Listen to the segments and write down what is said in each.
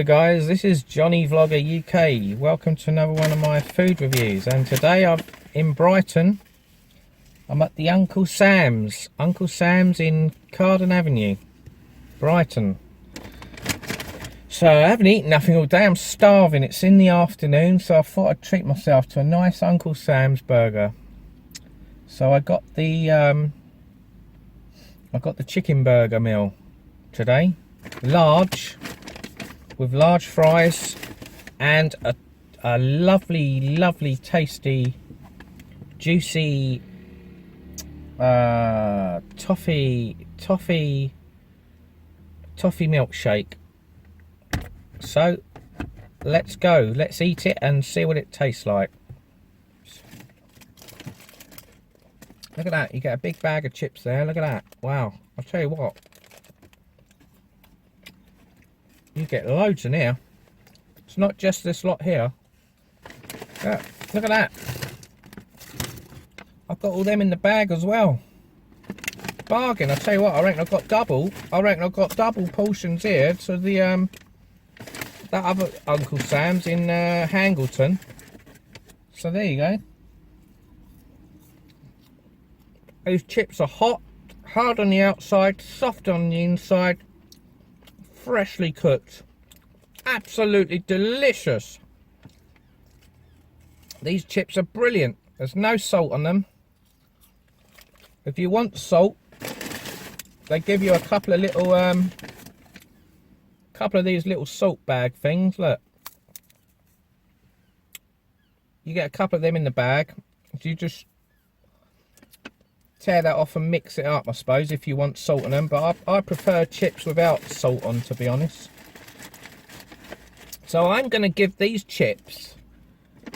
Hello guys, this is Johnny Vlogger UK. Welcome to another one of my food reviews, and today I'm in Brighton. I'm at the Uncle Sam's in Carden Avenue, Brighton. So I haven't eaten nothing all day. I'm starving. It's in the afternoon, so I thought I'd treat myself to a nice Uncle Sam's burger. So I got the chicken burger meal today, large, with large fries and a lovely tasty juicy toffee milkshake. So let's go, let's eat it and see what it tastes like. Look at that, you get a big bag of chips there. Look at that. Wow, I'll tell you what, you get loads in here. It's not just this lot here. Yeah, look at that. I've got all them in the bag as well. Bargain. I tell you what, I reckon I've got double. Portions here to the that other Uncle Sam's in Hangleton. So there you go. These chips are hot, hard on the outside, soft on the inside, freshly cooked, absolutely delicious. These chips are brilliant. There's no salt on them. If you want salt, they give you a couple of little these little salt bag things. Look, you get a couple of them in the bag. You just tear that off and mix it up, I suppose, if you want salt on them, but I prefer chips without salt on, to be honest. So I'm going to give these chips,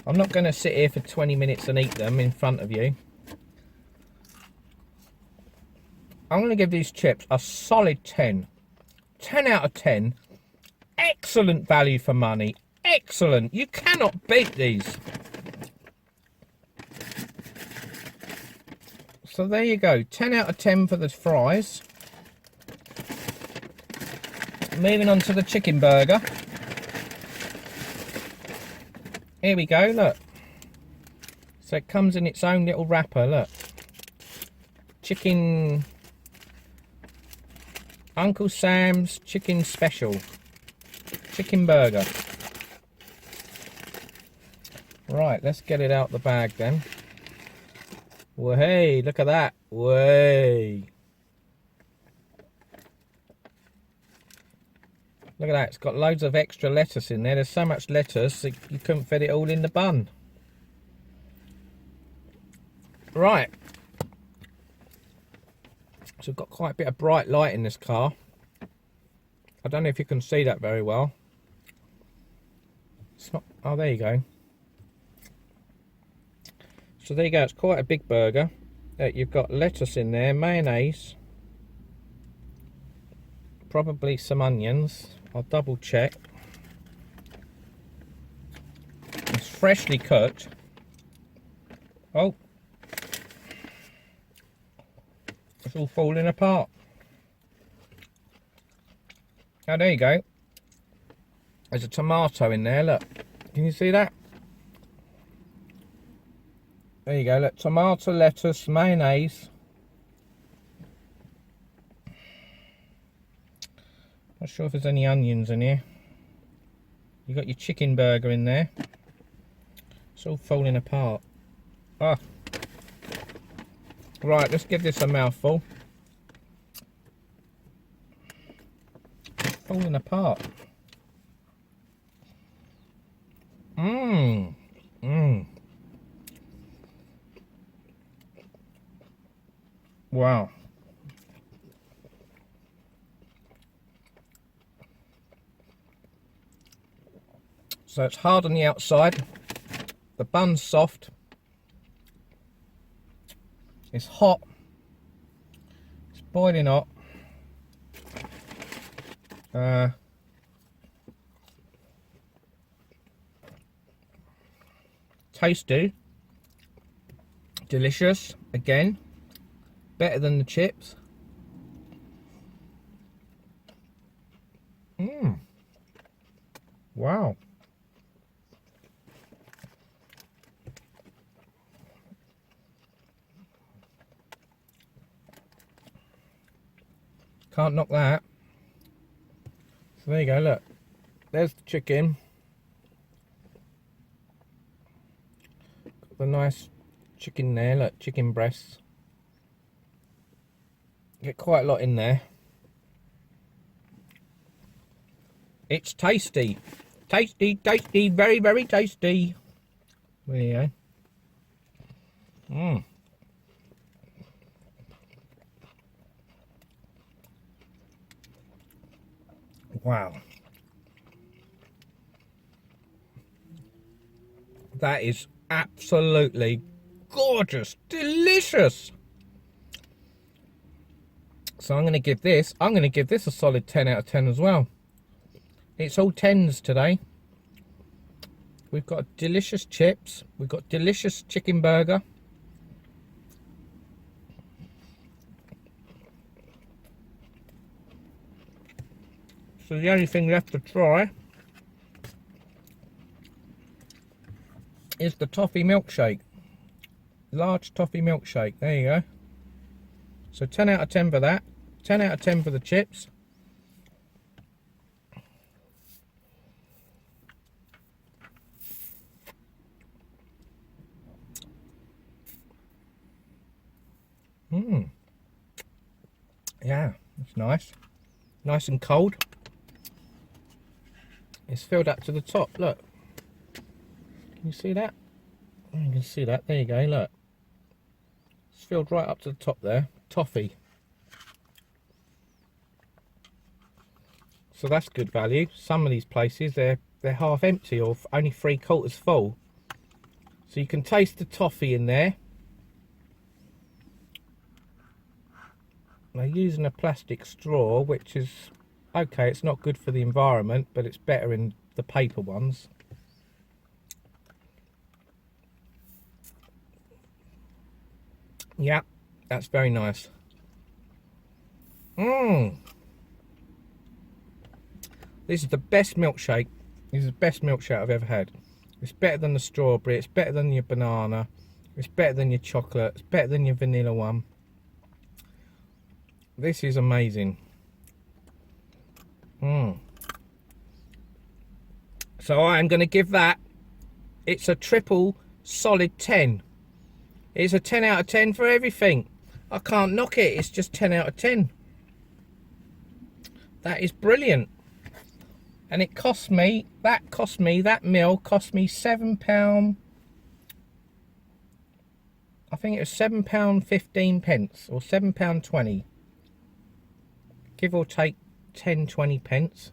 I'm not going to sit here for 20 minutes and eat them in front of you. I'm going to give these chips a solid 10 out of 10. Excellent value for money, excellent. You cannot beat these. So there you go, 10 out of 10 for the fries. Moving on to the chicken burger. Here we go, look. So it comes in its own little wrapper, look. Chicken, Uncle Sam's chicken special. Chicken burger. Right, let's get it out the bag then. Way, look at that. Way. Look at that. It's got loads of extra lettuce in there. There's so much lettuce that you couldn't fit it all in the bun. Right. So we've got quite a bit of bright light in this car. I don't know if you can see that very well. It's not. Oh, there you go. So there you go, it's quite a big burger. You've got lettuce in there, mayonnaise, probably some onions. I'll double check. It's freshly cooked. Oh, it's all falling apart. Oh, there you go. There's a tomato in there, look. Can you see that? There you go, look, tomato, lettuce, mayonnaise. Not sure if there's any onions in here. You got your chicken burger in there. It's all falling apart. Ah. Right, let's give this a mouthful. It's falling apart. Mmm. Mmm. Wow. So it's hard on the outside, the bun's soft, it's hot, it's boiling hot. Tasty, delicious, again. Better than the chips. Wow. Can't knock that. So there you go, look. There's the chicken. Got the nice chicken there, look, chicken breasts. Get quite a lot in there. It's tasty. Tasty, tasty, very, very tasty. There you go. Mmm. Wow. That is absolutely gorgeous, delicious. So I'm going to give this a solid 10 out of 10 as well. It's all 10s today. We've got delicious chips. We've got delicious chicken burger. So the only thing left to try is the toffee milkshake. Large toffee milkshake. There you go. So 10 out of 10 for that. 10 out of 10 for the chips. Mmm. Yeah, it's nice. Nice and cold. It's filled up to the top, look. Can you see that? You can see that, there you go, look. It's filled right up to the top there. Toffee. So that's good value. Some of these places, they're half empty or only 3/4 full. So you can taste the toffee in there. They're using a plastic straw, which is okay, it's not good for the environment, but it's better in the paper ones. Yeah, that's very nice. Mmm. This is the best milkshake. This is the best milkshake I've ever had. It's better than the strawberry, it's better than your banana, it's better than your chocolate, it's better than your vanilla one. This is amazing. So I am going to give that, it's a triple solid 10. It's a 10 out of 10 for everything. I can't knock it, it's just 10 out of 10. That is brilliant. And it cost me, that meal cost me £7. I think it was £7.15 or £7.20. Give or take 10-20 pence.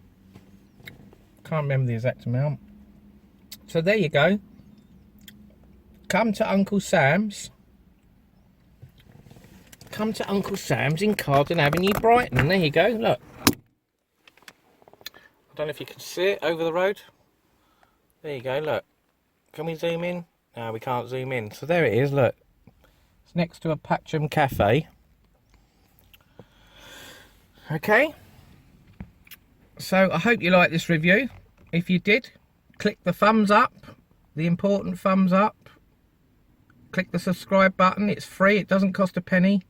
Can't remember the exact amount. So there you go. Come to Uncle Sam's. Come to Uncle Sam's in Carden Avenue, Brighton. There you go, look. I don't know if you can see it over the road. There you go, look. Can we zoom in? No, we can't zoom in. So there it is, look. It's next to a Patcham Cafe. Okay. So I hope you liked this review. If you did, click the thumbs up, the important thumbs up. Click the subscribe button, it's free, it doesn't cost a penny.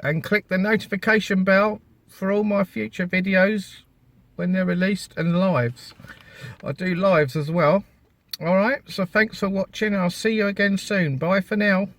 And click the notification bell for all my future videos when they're released, and lives. I do lives as well. Alright, so thanks for watching, I'll see you again soon. Bye for now.